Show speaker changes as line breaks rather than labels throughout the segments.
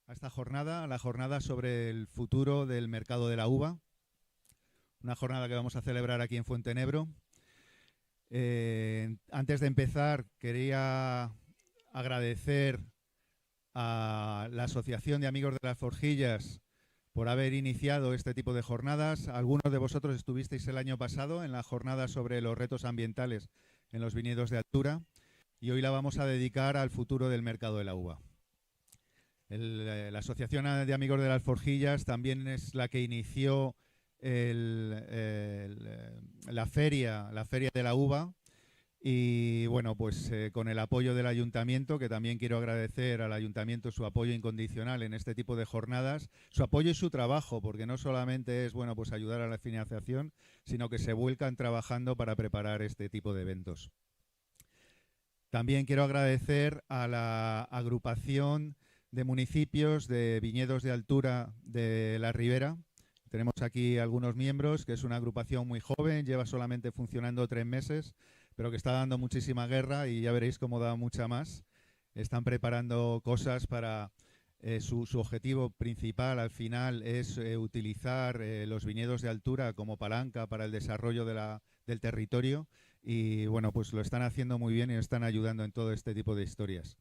a esta jornada, a la jornada sobre el futuro del mercado de la uva, una jornada que vamos a celebrar aquí en Fuentenebro. Antes de empezar, quería agradecer a la Asociación de Amigos de las Forjillas por haber iniciado este tipo de jornadas. Algunos de vosotros estuvisteis el año pasado en la jornada sobre los retos ambientales en los viñedos de altura y hoy la vamos a dedicar al futuro del mercado de la uva. La Asociación de Amigos de las Forjillas también es la que inició la feria de la uva y bueno, pues con el apoyo del Ayuntamiento, que también quiero agradecer al Ayuntamiento su apoyo incondicional en este tipo de jornadas, su apoyo y su trabajo, porque no solamente es bueno pues ayudar a la financiación, sino que se vuelcan trabajando para preparar este tipo de eventos. También quiero agradecer a la agrupación de municipios de viñedos de altura de la Ribera. Tenemos aquí algunos miembros, que es una agrupación muy joven, lleva solamente funcionando 3 meses, pero que está dando muchísima guerra y ya veréis cómo da mucha más. Están preparando cosas para su objetivo principal al final es utilizar los viñedos de altura como palanca para el desarrollo del territorio y bueno, pues lo están haciendo muy bien y nos están ayudando en todo este tipo de historias.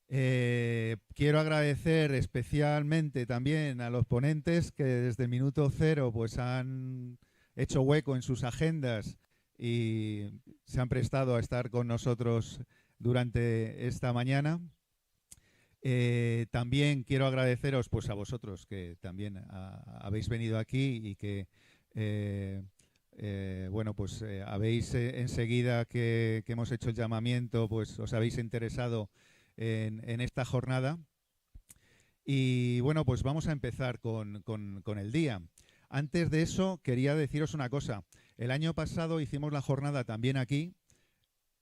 Quiero agradecer especialmente también a los ponentes que desde el minuto cero pues han hecho hueco en sus agendas y se han prestado a estar con nosotros durante esta mañana. También quiero agradeceros pues a vosotros que también habéis venido aquí y que bueno pues habéis enseguida que hemos hecho el llamamiento pues os habéis interesado en esta jornada. Y bueno, pues vamos a empezar con el día. Antes de eso, quería deciros una cosa. El año pasado hicimos la jornada también aquí.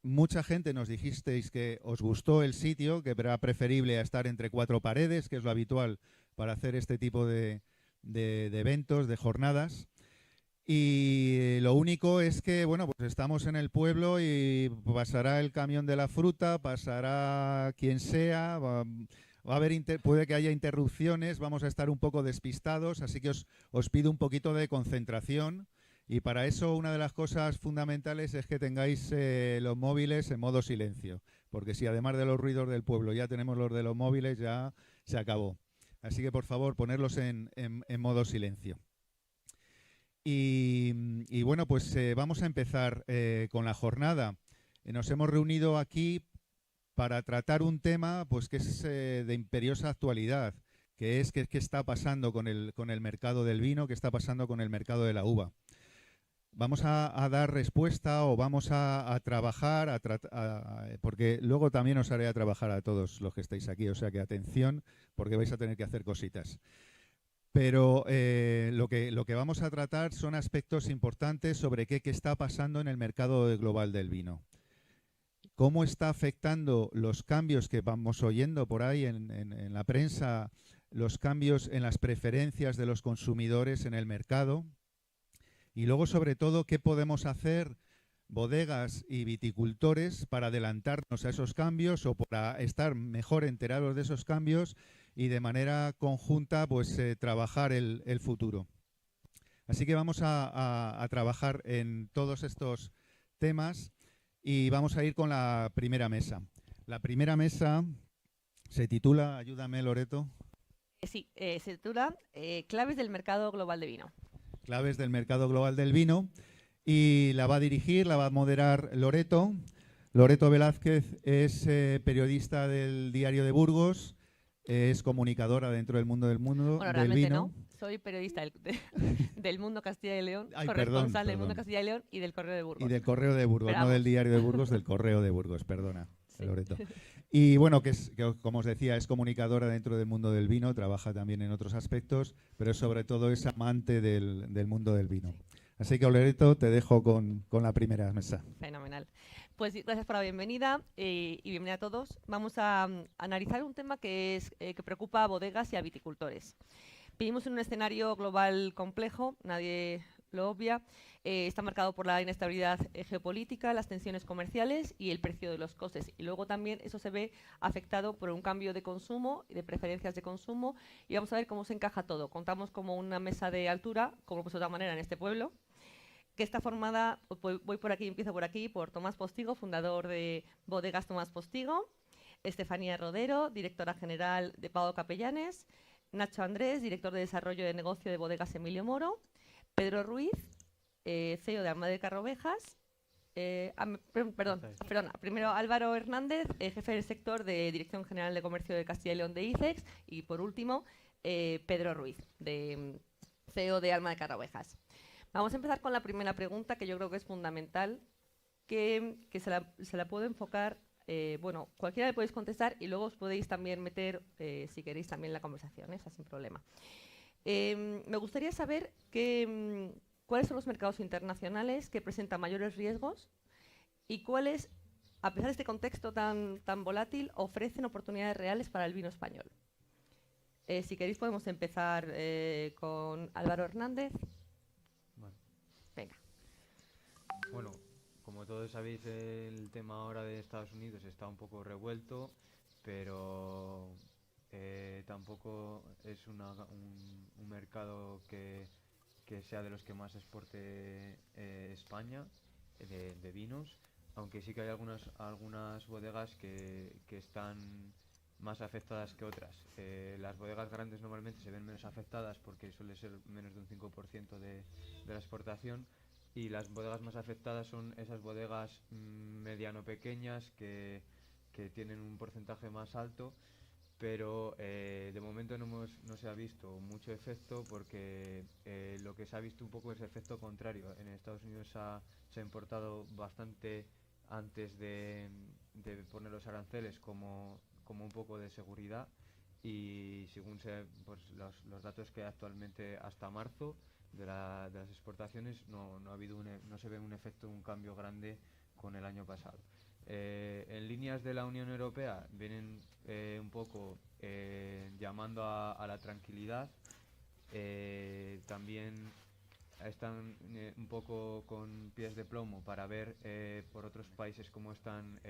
Mucha gente nos dijisteis que os gustó el sitio, que era preferible a estar entre 4 paredes, que es lo habitual para hacer este tipo de eventos, de jornadas. Y lo único es que, bueno, pues estamos en el pueblo y pasará el camión de la fruta, pasará quien sea, va a haber puede que haya interrupciones, vamos a estar un poco despistados, así que os pido un poquito de concentración. Y para eso una de las cosas fundamentales es que tengáis los móviles en modo silencio, porque si además de los ruidos del pueblo ya tenemos los de los móviles, ya se acabó. Así que por favor, ponerlos en modo silencio. Y bueno, pues vamos a empezar con la jornada. Nos hemos reunido aquí para tratar un tema pues que es de imperiosa actualidad, que es qué está pasando con el mercado del vino, qué está pasando con el mercado de la uva. Vamos a dar respuesta o vamos a trabajar, porque luego también os haré a trabajar a todos los que estáis aquí, o sea que atención, porque vais a tener que hacer cositas. Pero lo que vamos a tratar son aspectos importantes sobre qué está pasando en el mercado global del vino. Cómo está afectando los cambios que vamos oyendo por ahí en la prensa, los cambios en las preferencias de los consumidores en el mercado. Y luego, sobre todo, qué podemos hacer bodegas y viticultores para adelantarnos a esos cambios o para estar mejor enterados de esos cambios y de manera conjunta pues trabajar el futuro. Así que vamos a trabajar en todos estos temas y vamos a ir con la primera mesa. La primera mesa se titula, ayúdame Loreto.
Sí, se titula Claves del mercado global de vino.
Claves del mercado global del vino y la va a dirigir, la va a moderar Loreto. Loreto Velázquez es periodista del Diario de Burgos, es comunicadora dentro del mundo
Bueno,
del
realmente
vino.
no, soy periodista del Mundo Castilla y León,
Ay,
corresponsal del
perdón.
Mundo Castilla y León y del Correo de Burgos.
Y del Correo de Burgos, no del Diario de Burgos, del Correo de Burgos, perdona,
sí.
Loreto. Y bueno, que como os decía, es comunicadora dentro del mundo del vino, trabaja también en otros aspectos, pero sobre todo es amante del mundo del vino.
Sí.
Así que, Loreto, te dejo con la primera mesa.
Fenomenal. Pues gracias por la bienvenida y bienvenida a todos. Vamos a analizar un tema que preocupa a bodegas y a viticultores. Vivimos en un escenario global complejo, nadie lo obvia. Está marcado por la inestabilidad geopolítica, las tensiones comerciales y el precio de los costes. Y luego también eso se ve afectado por un cambio de consumo y de preferencias de consumo. Y vamos a ver cómo se encaja todo. Contamos como una mesa de altura, como pues de otra manera en este pueblo, que está formada, voy por aquí, empiezo por aquí, por Tomás Postigo, fundador de Bodegas Tomás Postigo, Estefanía Rodero, directora general de Pado Capellanes, Nacho Andrés, director de desarrollo de negocio de Bodegas Emilio Moro, Pedro Ruiz, CEO de Alma de Carrovejas, perdona, primero Álvaro Hernández, jefe del sector de Dirección General de Comercio de Castilla y León de ICEX, y por último, Pedro Ruiz, CEO de Alma de Carrovejas. Vamos a empezar con la primera pregunta, que yo creo que es fundamental, que se la puedo enfocar, bueno, cualquiera le podéis contestar y luego os podéis también meter, si queréis, también en la conversación, esa sin problema. Me gustaría saber cuáles son los mercados internacionales que presentan mayores riesgos y cuáles, a pesar de este contexto tan volátil, ofrecen oportunidades reales para el vino español. Si queréis podemos empezar con Álvaro Hernández.
Vale.
Venga.
Bueno, como todos sabéis, el tema ahora de Estados Unidos está un poco revuelto, pero tampoco es un mercado que sea de los que más exporte España de vinos, aunque sí que hay algunas bodegas que están más afectadas que otras. Las bodegas grandes normalmente se ven menos afectadas porque suele ser menos de un 5% de la exportación, y las bodegas más afectadas son esas bodegas mediano pequeñas que tienen un porcentaje más alto, pero de momento no se ha visto mucho efecto porque lo que se ha visto un poco es efecto contrario. En Estados Unidos se ha importado bastante antes de poner los aranceles como un poco de seguridad, y según pues los datos que hay actualmente hasta marzo de las exportaciones no se ve un efecto, un cambio grande con el año pasado. En líneas de la Unión Europea vienen un poco llamando a la tranquilidad. También están un poco con pies de plomo para ver por otros países cómo están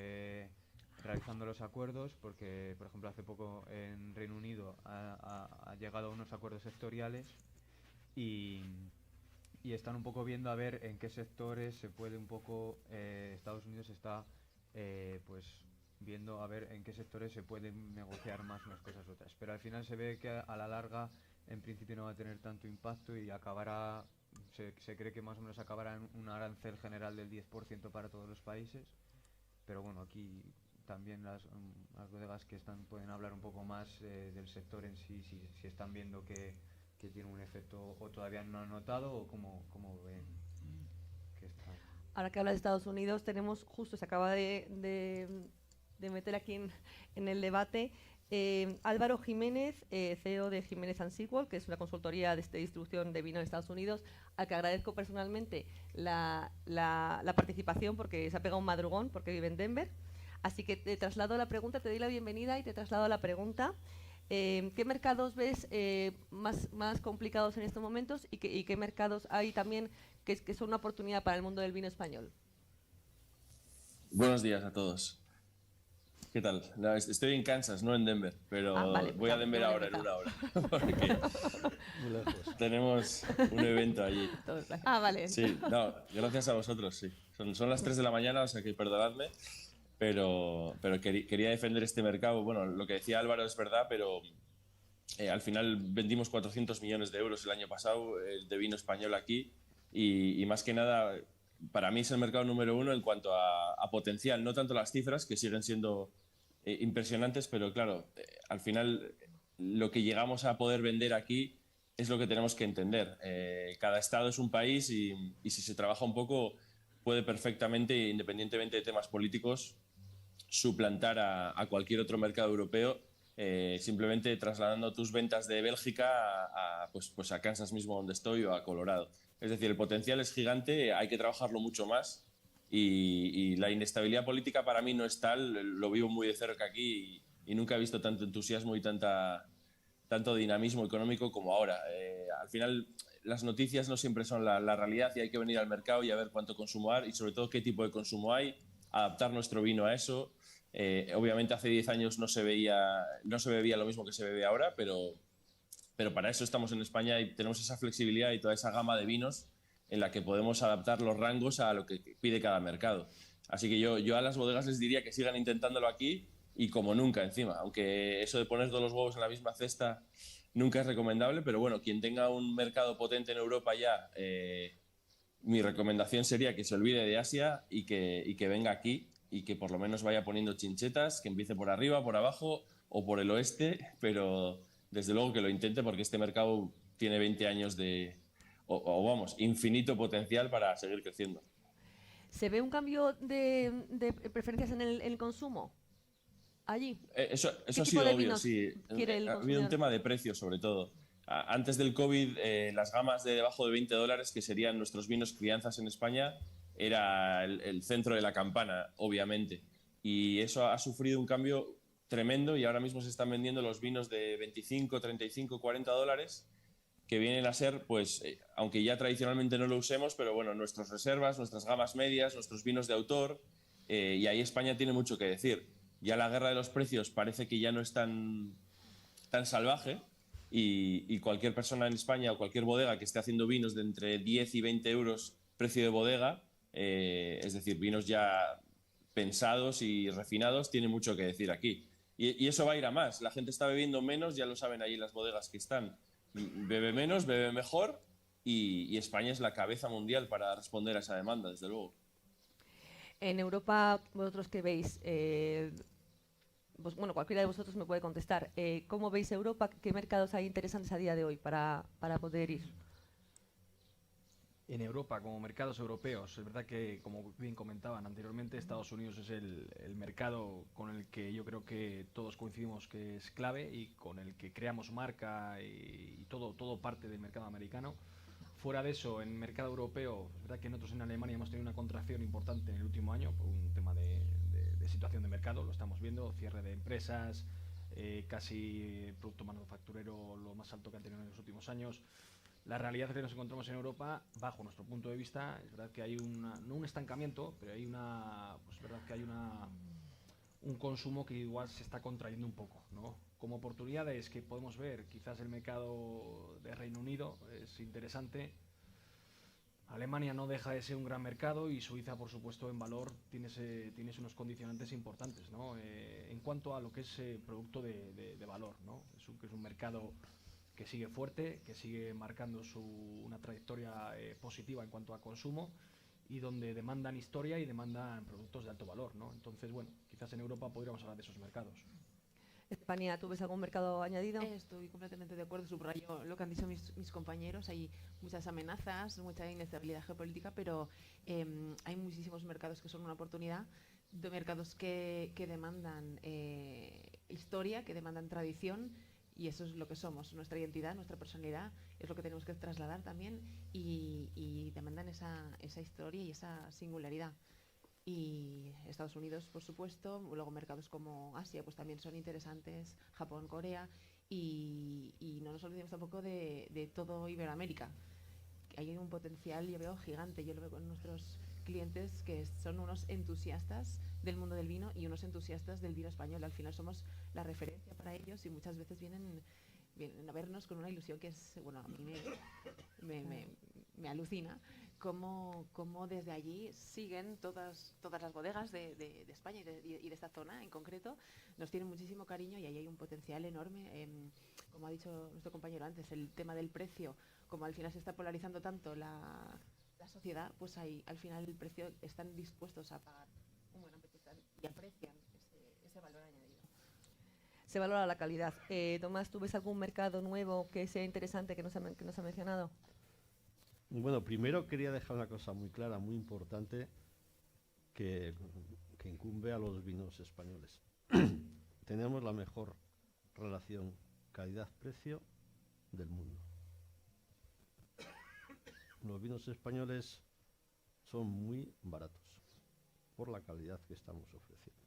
realizando los acuerdos, porque por ejemplo hace poco en Reino Unido ha llegado a unos acuerdos sectoriales, y están un poco viendo a ver en qué sectores se puede un poco, Estados Unidos está pues viendo a ver en qué sectores se pueden negociar más unas cosas u otras, pero al final se ve que a la larga en principio no va a tener tanto impacto y acabará, se cree que más o menos acabará en un arancel general del 10% para todos los países. Pero bueno, aquí también las bodegas que pueden hablar un poco más del sector en sí, si están viendo que tiene un efecto o todavía no han notado, o cómo ven que está.
Ahora que habla de Estados Unidos, tenemos justo, se acaba de meter aquí en el debate, Álvaro Jiménez, CEO de Jiménez & Sequel, que es una consultoría de distribución de vino en Estados Unidos, al que agradezco personalmente la participación, porque se ha pegado un madrugón, porque vive en Denver. Así que te traslado la pregunta, te doy la bienvenida y te traslado la pregunta. ¿Qué mercados ves más complicados en estos momentos y qué mercados hay también que son una oportunidad para el mundo del vino español?
Buenos días a todos. ¿Qué tal? No, estoy en Kansas, no en Denver, pero
vale,
voy a Denver ahora en una hora, porque tenemos un evento allí.
Vale.
Sí, no, gracias a vosotros, sí. Son las 3 de la mañana, o sea que perdonadme, pero quería defender este mercado. Bueno, lo que decía Álvaro es verdad, pero al final vendimos 400 millones de euros el año pasado de vino español aquí, y más que nada, para mí es el mercado número uno en cuanto a potencial, no tanto las cifras, que siguen siendo impresionantes, pero claro, al final lo que llegamos a poder vender aquí es lo que tenemos que entender. Cada estado es un país, y si se trabaja un poco puede perfectamente, independientemente de temas políticos, suplantar a cualquier otro mercado europeo, simplemente trasladando tus ventas de Bélgica pues a Kansas mismo donde estoy, o a Colorado. Es decir, el potencial es gigante, hay que trabajarlo mucho más, y la inestabilidad política para mí no es tal, lo vivo muy de cerca aquí, y nunca he visto tanto entusiasmo y tanto dinamismo económico como ahora. Al final las noticias no siempre son la realidad y hay que venir al mercado y a ver cuánto consumo hay y sobre todo qué tipo de consumo hay, adaptar nuestro vino a eso. Obviamente hace 10 años no se bebía lo mismo que se bebe ahora, pero para eso estamos en España y tenemos esa flexibilidad y toda esa gama de vinos en la que podemos adaptar los rangos a lo que pide cada mercado. Así que yo a las bodegas les diría que sigan intentándolo aquí y como nunca encima, aunque eso de poner todos los huevos en la misma cesta nunca es recomendable, pero bueno, quien tenga un mercado potente en Europa ya, mi recomendación sería que se olvide de Asia y que venga aquí y que por lo menos vaya poniendo chinchetas, que empiece por arriba, por abajo o por el oeste, pero desde luego que lo intente porque este mercado tiene 20 años o vamos, infinito potencial para seguir creciendo.
¿Se ve un cambio de preferencias en el consumo allí?
Eso
¿Qué
ha
tipo
sido
de
obvio,
vinos
sí.
quiere el
Ha habido un
consumidor?
tema de precios, sobre todo. Antes del COVID, las gamas de debajo de $20, que serían nuestros vinos crianzas en España, era el centro de la campana, obviamente. Y eso ha sufrido un cambio tremendo y ahora mismo se están vendiendo los vinos de 25, 35, $40, que vienen a ser, pues, aunque ya tradicionalmente no lo usemos, pero bueno, nuestras reservas, nuestras gamas medias, nuestros vinos de autor, y ahí España tiene mucho que decir. Ya la guerra de los precios parece que ya no es tan salvaje y cualquier persona en España o cualquier bodega que esté haciendo vinos de entre 10 y 20 euros precio de bodega, es decir, vinos ya pensados y refinados, tiene mucho que decir aquí. Y eso va a ir a más. La gente está bebiendo menos, ya lo saben ahí en las bodegas que están. Bebe menos, bebe mejor y España es la cabeza mundial para responder a esa demanda, desde luego.
En Europa, vosotros qué veis, bueno, cualquiera de vosotros me puede contestar. ¿Cómo veis Europa? ¿Qué mercados hay interesantes a día de hoy para poder ir?
En Europa, como mercados europeos, es verdad que, como bien comentaban anteriormente, Estados Unidos es el mercado con el que yo creo que todos coincidimos que es clave y con el que creamos marca y todo parte del mercado americano. Fuera de eso, en mercado europeo, es verdad que nosotros en Alemania hemos tenido una contracción importante en el último año por un tema de situación de mercado, lo estamos viendo, cierre de empresas, casi producto manufacturero lo más alto que han tenido en los últimos años. La realidad es que nos encontramos en Europa, bajo nuestro punto de vista, es verdad que hay no un estancamiento, pero hay pues es verdad que hay un consumo que igual se está contrayendo un poco, ¿no? Como oportunidades que podemos ver, quizás el mercado de Reino Unido es interesante. Alemania no deja de ser un gran mercado y Suiza, por supuesto, en valor tienes unos condicionantes importantes, ¿no? En cuanto a lo que es producto de valor, ¿no? Que es un mercado que sigue fuerte, que sigue marcando una trayectoria positiva en cuanto a consumo y donde demandan historia y demandan productos de alto valor, ¿no? Entonces, bueno, quizás en Europa podríamos hablar de esos mercados.
España, ¿tú ves algún mercado añadido?
Estoy completamente de acuerdo, subrayo lo que han dicho mis compañeros. Hay muchas amenazas, mucha inestabilidad geopolítica, pero hay muchísimos mercados que son una oportunidad, de mercados que demandan historia, que demandan tradición, y eso es lo que somos, nuestra identidad, nuestra personalidad, es lo que tenemos que trasladar también, y demandan esa historia y esa singularidad. Y Estados Unidos, por supuesto, luego mercados como Asia pues también son interesantes, Japón, Corea, y no nos olvidemos tampoco de todo Iberoamérica. Hay un potencial, yo veo, gigante. Yo lo veo con nuestros clientes, que son unos entusiastas del mundo del vino y unos entusiastas del vino español. Al final somos la referencia para ellos y muchas veces vienen a vernos con una ilusión que es, bueno, a mí me alucina cómo desde allí siguen todas las bodegas de España y de esta zona en concreto. Nos tienen muchísimo cariño y ahí hay un potencial enorme. Como ha dicho nuestro compañero antes, el tema del precio, como al final se está polarizando tanto la sociedad, pues ahí al final el precio están dispuestos a pagar un buen precio y aprecian ese valor añadido.
Se valora la calidad. Tomás, ¿tú ves algún mercado nuevo que sea interesante que nos ha mencionado?
Bueno, primero quería dejar una cosa muy clara, muy importante, que incumbe a los vinos españoles. Tenemos la mejor relación calidad-precio del mundo. Los vinos españoles son muy baratos por la calidad que estamos ofreciendo.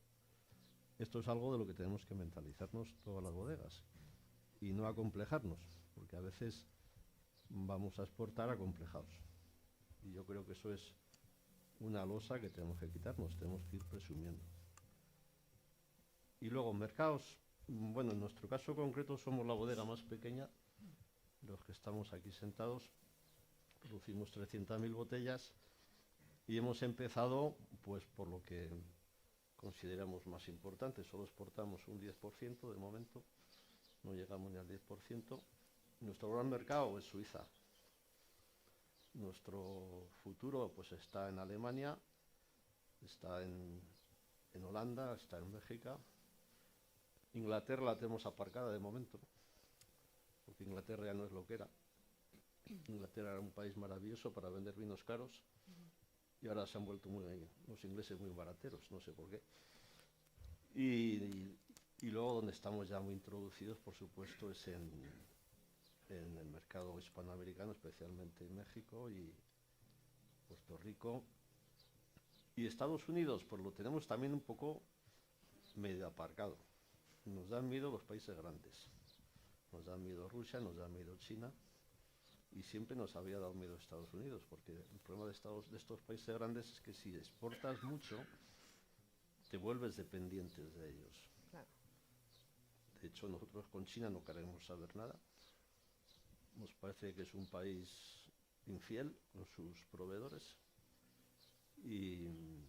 Esto es algo de lo que tenemos que mentalizarnos todas las bodegas y no acomplejarnos, porque a veces vamos a exportar acomplejados. Y yo creo que eso es una losa que tenemos que quitarnos, tenemos que ir presumiendo. Y luego, mercados, bueno, en nuestro caso concreto somos la bodega más pequeña, los que estamos aquí sentados, producimos 300.000 botellas y hemos empezado pues por lo que consideramos más importante, solo exportamos un 10% de momento, no llegamos ni al 10%. Nuestro gran mercado es Suiza. Nuestro futuro pues está en Alemania, está en Holanda, está en México. Inglaterra la tenemos aparcada de momento, porque Inglaterra ya no es lo que era. Inglaterra era un país maravilloso para vender vinos caros y ahora se han vuelto los ingleses muy barateros, no sé por qué. Y luego donde estamos ya muy introducidos, por supuesto, es en el mercado hispanoamericano, especialmente en México y Puerto Rico. Y Estados Unidos, pues lo tenemos también un poco medio aparcado. Nos dan miedo los países grandes. Nos da miedo Rusia, nos da miedo China. Y siempre nos había dado miedo Estados Unidos, porque el problema de estos países grandes es que si exportas mucho, te vuelves dependientes de ellos.
Claro.
De hecho, nosotros con China no queremos saber nada. Nos parece que es un país infiel con sus proveedores. Y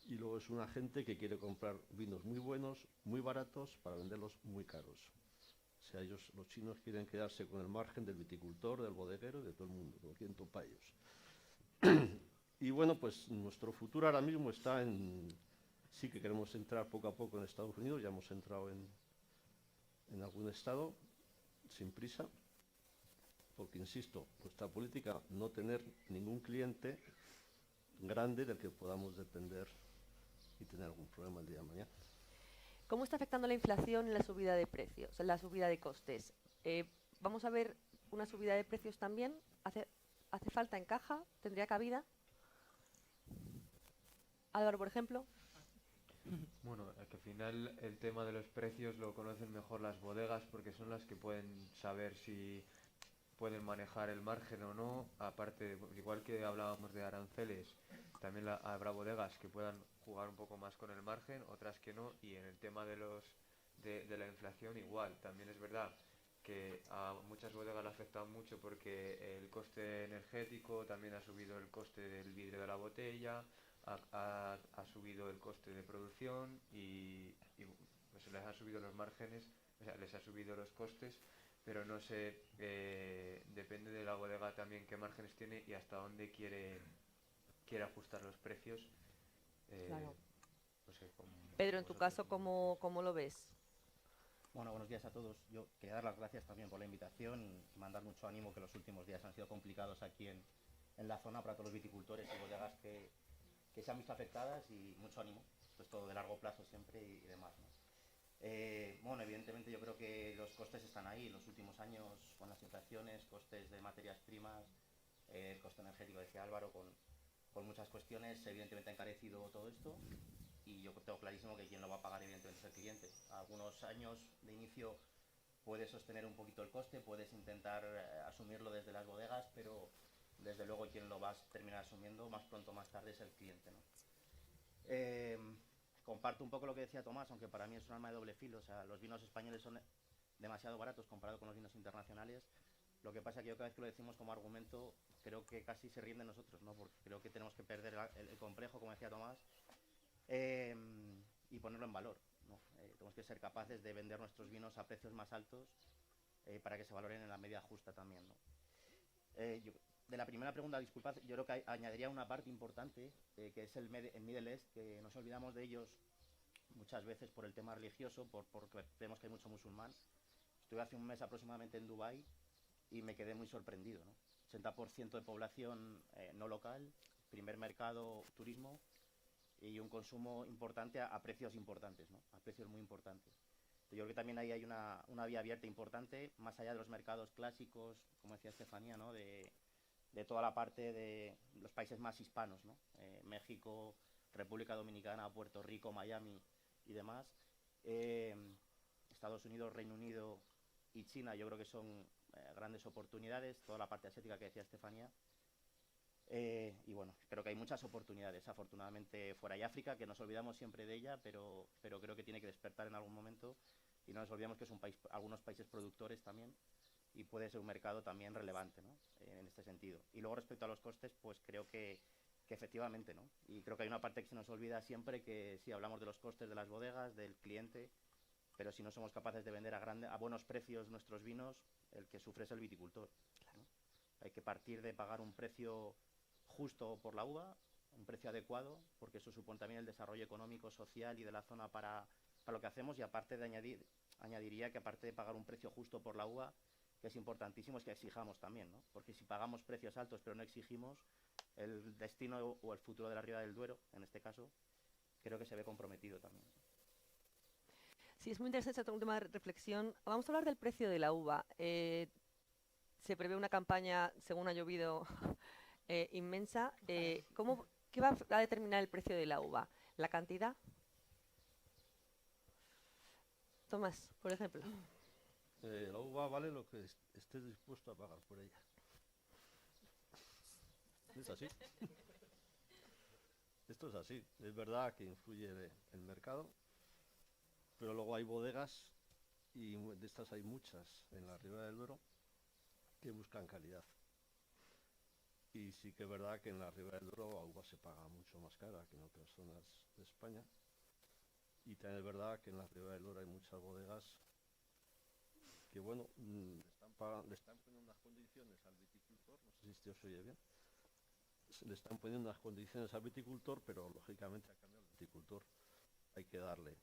luego es una gente que quiere comprar vinos muy buenos, muy baratos, para venderlos muy caros. O sea, los chinos quieren quedarse con el margen del viticultor, del bodeguero, de todo el mundo, lo quieren todo para ellos. Y bueno, pues nuestro futuro ahora mismo está en... Sí que queremos entrar poco a poco en Estados Unidos, ya hemos entrado en algún estado, sin prisa, porque insisto, nuestra política, no tener ningún cliente grande del que podamos depender y tener algún problema el día de mañana.
¿Cómo está afectando la inflación en la subida de precios, en la subida de costes? ¿Vamos a ver una subida de precios también? ¿Hace falta, encaja? ¿Tendría cabida? Álvaro, por ejemplo.
Bueno, es que al final el tema de los precios lo conocen mejor las bodegas porque son las que pueden saber si pueden manejar el margen o no. Aparte, igual que hablábamos de aranceles, también habrá bodegas que puedan jugar un poco más con el margen, otras que no. Y en el tema de la inflación igual, también es verdad que a muchas bodegas le ha afectado mucho porque el coste energético, también ha subido el coste del vidrio de la botella, ha subido el coste de producción y pues les ha subido los márgenes, o sea, les ha subido los costes, pero no sé, depende de la bodega también qué márgenes tiene y hasta dónde quiere ajustar los precios.
Claro.
No sé,
Pedro, en tu caso, ¿cómo lo ves?
Bueno, buenos días a todos. Yo quería dar las gracias también por la invitación y mandar mucho ánimo, que los últimos días han sido complicados aquí en la zona para todos los viticultores y bodegas que se han visto afectadas, y mucho ánimo, pues todo de largo plazo siempre y demás, ¿no? Bueno, evidentemente yo creo que los costes están ahí. Los últimos años, con las inflaciones, costes de materias primas, el coste energético, decía Álvaro, con muchas cuestiones, evidentemente ha encarecido todo esto. Y yo tengo clarísimo que quien lo va a pagar evidentemente es el cliente. Algunos años de inicio puedes sostener un poquito el coste, puedes intentar asumirlo desde las bodegas, pero desde luego quien lo va a terminar asumiendo más pronto o más tarde es el cliente, ¿no? Comparto un poco lo que decía Tomás, aunque para mí es un arma de doble filo. O sea, los vinos españoles son demasiado baratos comparado con los vinos internacionales. Lo que pasa es que yo cada vez que lo decimos como argumento, creo que casi se ríen de nosotros, ¿no? Porque creo que tenemos que perder el complejo, como decía Tomás, y ponerlo en valor, ¿no? Tenemos que ser capaces de vender nuestros vinos a precios más altos para que se valoren en la medida justa también, ¿no? De la primera pregunta, disculpad, yo creo que añadiría una parte importante, que es el Middle East, que nos olvidamos de ellos muchas veces por el tema religioso, porque vemos que hay mucho musulmán. Estuve hace un mes aproximadamente en Dubái y me quedé muy sorprendido, ¿no? 80% de población no local, primer mercado turismo, y un consumo importante a precios importantes, ¿no? A precios muy importantes. Yo creo que también ahí hay una vía abierta importante, más allá de los mercados clásicos, como decía Estefanía, ¿no? De toda la parte de los países más hispanos, ¿no? México, República Dominicana, Puerto Rico, Miami y demás. Estados Unidos, Reino Unido y China, yo creo que son grandes oportunidades, toda la parte asiática que decía Estefanía. Y bueno, creo que hay muchas oportunidades. Afortunadamente fuera hay África, que nos olvidamos siempre de ella, pero creo que tiene que despertar en algún momento, y no nos olvidemos que es un país, algunos países productores también, y puede ser un mercado también relevante, ¿no? En este sentido. Y luego respecto a los costes, pues creo que efectivamente, ¿no? Y creo que hay una parte que se nos olvida siempre, que sí, hablamos de los costes de las bodegas, del cliente, pero si no somos capaces de vender a buenos precios nuestros vinos, el que sufre es el viticultor, ¿no? Hay que partir de pagar un precio justo por la uva, un precio adecuado, porque eso supone también el desarrollo económico, social y de la zona para lo que hacemos. Y aparte de añadiría que aparte de pagar un precio justo por la uva, que es importantísimo, es que exijamos también, ¿no? Porque si pagamos precios altos pero no exigimos, el destino o el futuro de la Ribera del Duero, en este caso, creo que se ve comprometido también.
Sí, es muy interesante esta última reflexión. Vamos a hablar del precio de la uva. Se prevé una campaña, según ha llovido, inmensa. ¿Qué va a determinar el precio de la uva? ¿La cantidad? Tomás, por ejemplo.
La uva vale lo que estés dispuesto a pagar por ella. ¿Es así? Esto es así. Es verdad que influye el mercado, pero luego hay bodegas, y de estas hay muchas en la Ribera del Duero, que buscan calidad. Y sí que es verdad que en la Ribera del Duero la uva se paga mucho más cara que en otras zonas de España. Y también es verdad que en la Ribera del Duero hay muchas bodegas que, bueno, le están poniendo unas condiciones al viticultor, no sé si esto se oye bien, le están poniendo unas condiciones al viticultor, pero lógicamente a cambio al viticultor hay que darle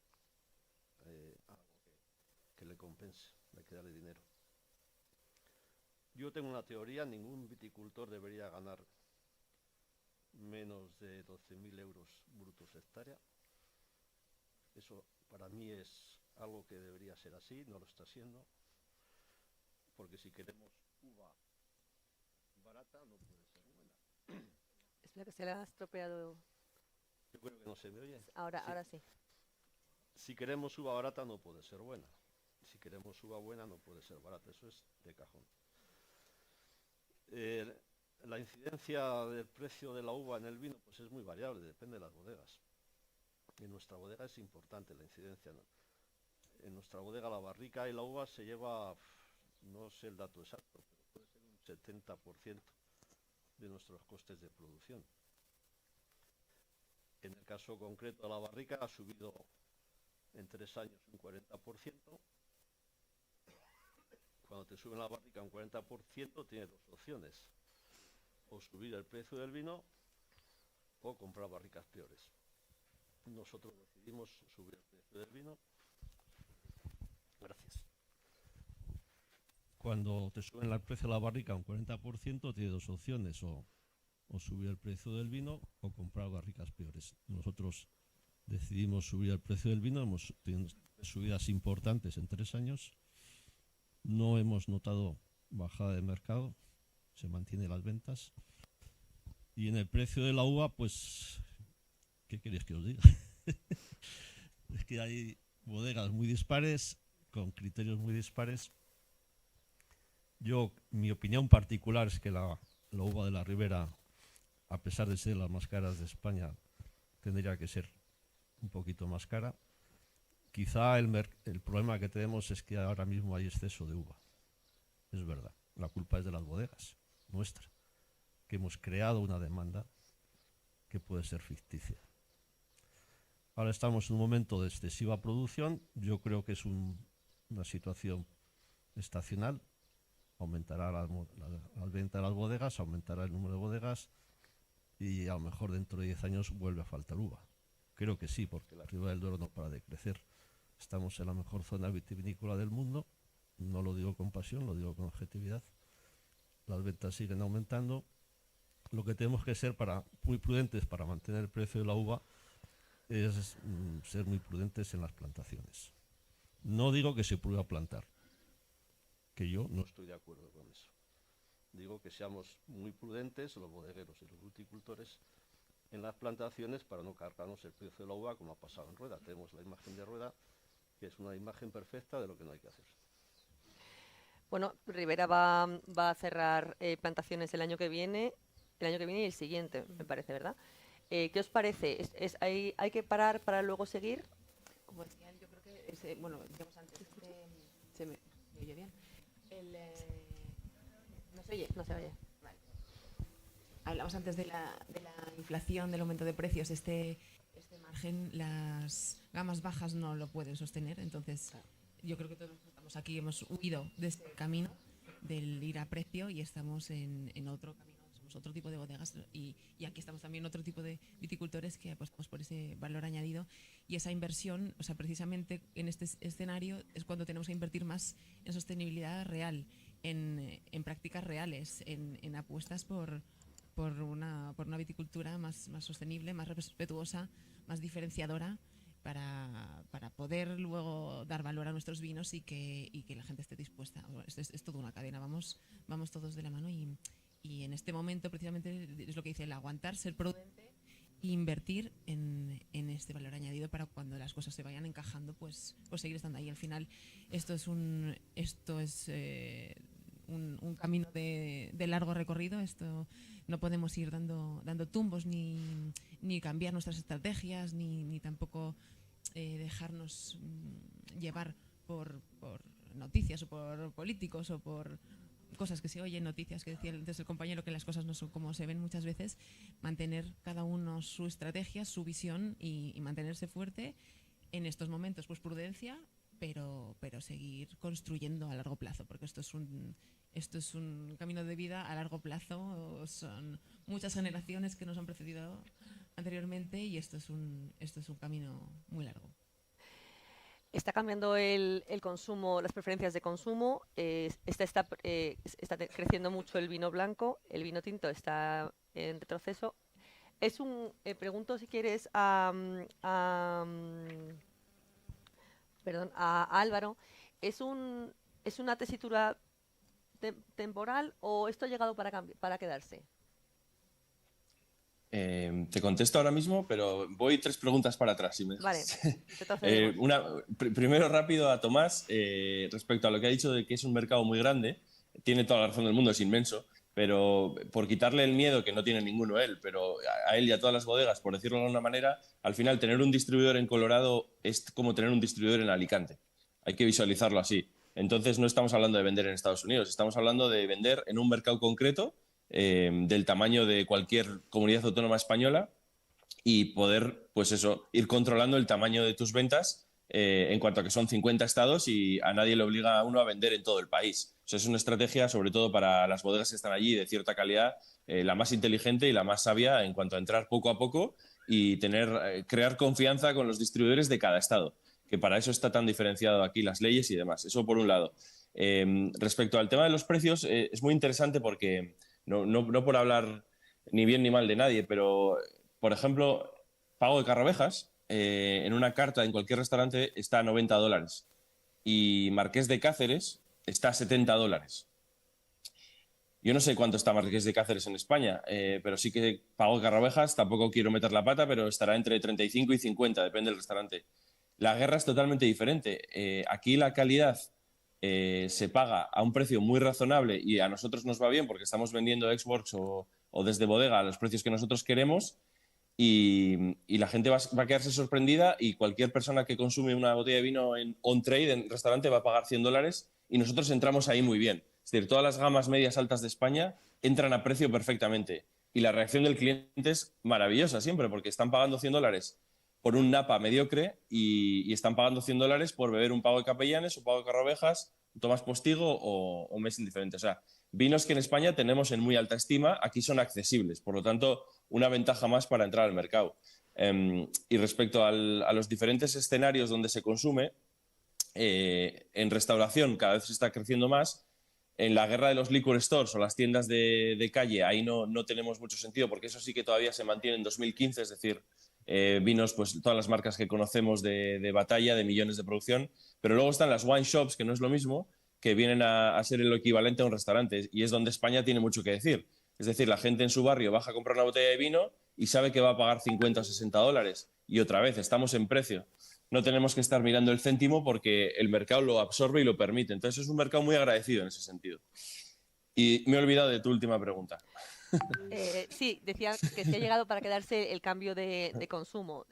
algo que le compense, hay que darle dinero. Yo tengo una teoría: ningún viticultor debería ganar menos de 12.000 euros brutos hectárea. Eso para mí es algo que debería ser así, no lo está siendo, porque si queremos uva barata no puede ser buena.
Espera, que se le ha estropeado.
Yo creo que no se me oye.
Ahora sí.
Si queremos uva barata no puede ser buena. Si queremos uva buena no puede ser barata. Eso es de cajón. La incidencia del precio de la uva en el vino pues es muy variable, depende de las bodegas. En nuestra bodega es importante la incidencia, ¿no? En nuestra bodega la barrica y la uva se lleva, no sé el dato exacto, pero puede ser un 70% de nuestros costes de producción. En el caso concreto de la barrica ha subido en 3 años un 40%. Cuando te suben la barrica un 40%, tienes dos opciones: o subir el precio del vino o comprar barricas peores. Nosotros decidimos subir el precio del vino. Gracias. Cuando te suben el precio de la barrica un 40%, tienes dos opciones: o subir el precio del vino o comprar barricas peores. Nosotros decidimos subir el precio del vino, hemos tenido subidas importantes en 3 años. No hemos notado bajada de mercado, se mantienen las ventas. Y en el precio de la uva, pues, ¿qué queréis que os diga? Es que hay bodegas muy dispares, con criterios muy dispares. Mi opinión particular es que la uva de la Ribera, a pesar de ser las más caras de España, tendría que ser un poquito más cara. Quizá el problema que tenemos es que ahora mismo hay exceso de uva. Es verdad, la culpa es de las bodegas, nuestra, que hemos creado una demanda que puede ser ficticia. Ahora estamos en un momento de excesiva producción. Yo creo que es una situación estacional. Aumentará la venta de las bodegas, aumentará el número de bodegas, y a lo mejor dentro de 10 años vuelve a faltar uva. Creo que sí, porque la Ribera del Duero no para de crecer. Estamos en la mejor zona vitivinícola del mundo. No lo digo con pasión, lo digo con objetividad. Las ventas siguen aumentando. Lo que tenemos que ser muy prudentes para mantener el precio de la uva es ser muy prudentes en las plantaciones. No digo que se pueda plantar, que yo no estoy de acuerdo con eso. Digo que seamos muy prudentes, los bodegueros y los viticultores, en las plantaciones, para no cargarnos el precio de la uva como ha pasado en Rueda. Tenemos la imagen de Rueda, que es una imagen perfecta de lo que no hay que hacer.
Bueno, Ribera va a cerrar plantaciones el año que viene y el siguiente, me parece, ¿verdad? ¿Qué os parece? ¿Hay que parar para luego seguir?
Como decían, yo creo que, bueno, digamos antes ¿se me oye bien? ¿No se oye?
No se oye.
Vale. Hablamos antes de la inflación, del aumento de precios. Este margen, las gamas bajas no lo pueden sostener. Entonces, yo creo que todos los que estamos aquí hemos huido de ese camino del ir a precio y estamos en otro camino. Somos otro tipo de bodegas y aquí estamos también otro tipo de viticultores que apostamos por ese valor añadido y esa inversión, o sea, precisamente en este escenario es cuando tenemos que invertir más en sostenibilidad real, en prácticas reales, en apuestas por una viticultura más sostenible, más respetuosa, más diferenciadora para poder luego dar valor a nuestros vinos y que la gente esté dispuesta. Es toda una cadena, vamos todos de la mano y en este momento precisamente es lo que dice el aguantar, ser prudente e invertir en este valor añadido para cuando las cosas se vayan encajando, pues seguir estando ahí. Al final esto es un camino de largo recorrido. Esto no podemos ir dando tumbos ni cambiar nuestras estrategias ni tampoco dejarnos llevar por noticias o por políticos o por cosas que se oyen, noticias que decía antes el compañero que las cosas no son como se ven muchas veces. Mantener cada uno su estrategia, su visión y mantenerse fuerte en estos momentos, pues prudencia, pero seguir construyendo a largo plazo, porque esto es un camino de vida a largo plazo. Son muchas generaciones que nos han precedido anteriormente y esto es un camino muy largo.
Está cambiando el consumo, las preferencias de consumo. Está creciendo mucho el vino blanco, el vino tinto está en retroceso. Pregunto si quieres a Álvaro, ¿es una tesitura temporal o esto ha llegado para quedarse?
Te contesto ahora mismo, pero voy 3 preguntas para atrás. Si me dejas.
Vale.
Primero rápido a Tomás, respecto a lo que ha dicho de que es un mercado muy grande, tiene toda la razón del mundo, es inmenso, pero por quitarle el miedo, que no tiene ninguno él, pero a él y a todas las bodegas, por decirlo de alguna manera, al final tener un distribuidor en Colorado es como tener un distribuidor en Alicante. Hay que visualizarlo así. Entonces no estamos hablando de vender en Estados Unidos, estamos hablando de vender en un mercado concreto del tamaño de cualquier comunidad autónoma española y poder, pues eso, ir controlando el tamaño de tus ventas en cuanto a que son 50 estados y a nadie le obliga a uno a vender en todo el país. O sea, es una estrategia, sobre todo para las bodegas que están allí de cierta calidad, la más inteligente y la más sabia en cuanto a entrar poco a poco y crear confianza con los distribuidores de cada estado, que para eso está tan diferenciado aquí las leyes y demás. Eso por un lado. Respecto al tema de los precios, es muy interesante porque no por hablar ni bien ni mal de nadie, pero, por ejemplo, Pago de Carrabejas, en una carta en cualquier restaurante está a $90 y Marqués de Cáceres está a $70. Yo no sé cuánto está Marqués de Cáceres en España, pero sí que Pago de Carrabejas, tampoco quiero meter la pata, pero estará entre 35 y 50, depende del restaurante. La guerra es totalmente diferente. Aquí la calidad se paga a un precio muy razonable y a nosotros nos va bien porque estamos vendiendo ex-works o desde bodega a los precios que nosotros queremos y la gente va a quedarse sorprendida y cualquier persona que consume una botella de vino en on-trade, en restaurante, va a pagar $100 y nosotros entramos ahí muy bien. Es decir, todas las gamas medias altas de España entran a precio perfectamente y la reacción del cliente es maravillosa siempre porque están pagando $100 por un napa mediocre y están pagando $100 por beber un Pago de Capellanes, un Pago de Carrabejas, un Tomás Postigo o un mes indiferente. O sea, vinos que en España tenemos en muy alta estima, aquí son accesibles. Por lo tanto, una ventaja más para entrar al mercado. Y respecto a los diferentes escenarios donde se consume, en restauración cada vez se está creciendo más. En la guerra de los liquor stores o las tiendas de calle, ahí no tenemos mucho sentido porque eso sí que todavía se mantiene en 2015, es decir, vinos, pues todas las marcas que conocemos de batalla, de millones de producción, pero luego están las wine shops, que no es lo mismo, que vienen a ser el equivalente a un restaurante y es donde España tiene mucho que decir. Es decir, la gente en su barrio baja a comprar una botella de vino y sabe que va a pagar $50 o $60 y otra vez estamos en precio. no tenemos que estar mirando el céntimo porque el mercado lo absorbe y lo permite. Entonces es un mercado muy agradecido en ese sentido. Y me he olvidado de tu última pregunta.
Sí, decía que se ha llegado para quedarse el cambio de consumo.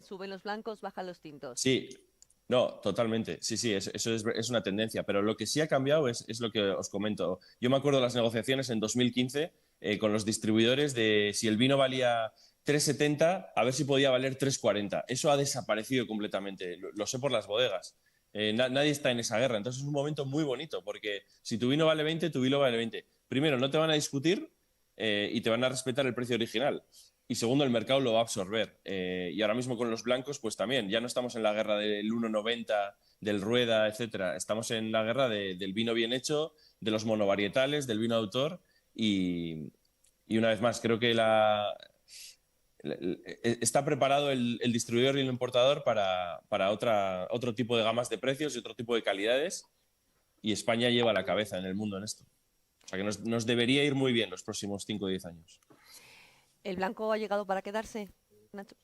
Suben los blancos, bajan los tintos.
Sí, no, totalmente. Sí, sí, eso es una tendencia. Pero lo que sí ha cambiado es lo que os comento. Yo me acuerdo de las negociaciones en 2015 con los distribuidores de si el vino valía 3,70, a ver si podía valer 3,40. Eso ha desaparecido completamente. Lo sé por las bodegas. Nadie está en esa guerra. Entonces es un momento muy bonito porque si tu vino vale 20, tu vino vale 20. Primero, no te van a discutir y te van a respetar el precio original. Y segundo, el mercado lo va a absorber. Y ahora mismo con los blancos, pues también, ya no estamos en la guerra del 1,90, del Rueda, etcétera. Estamos en la guerra del vino bien hecho, de los monovarietales, del vino de autor. Y una vez más, creo que está preparado el distribuidor y el importador para otro tipo de gamas de precios y otro tipo de calidades. Y España lleva la cabeza en el mundo en esto. O sea que nos debería ir muy bien los próximos 5 o 10 años.
¿El blanco ha llegado para quedarse, Nacho?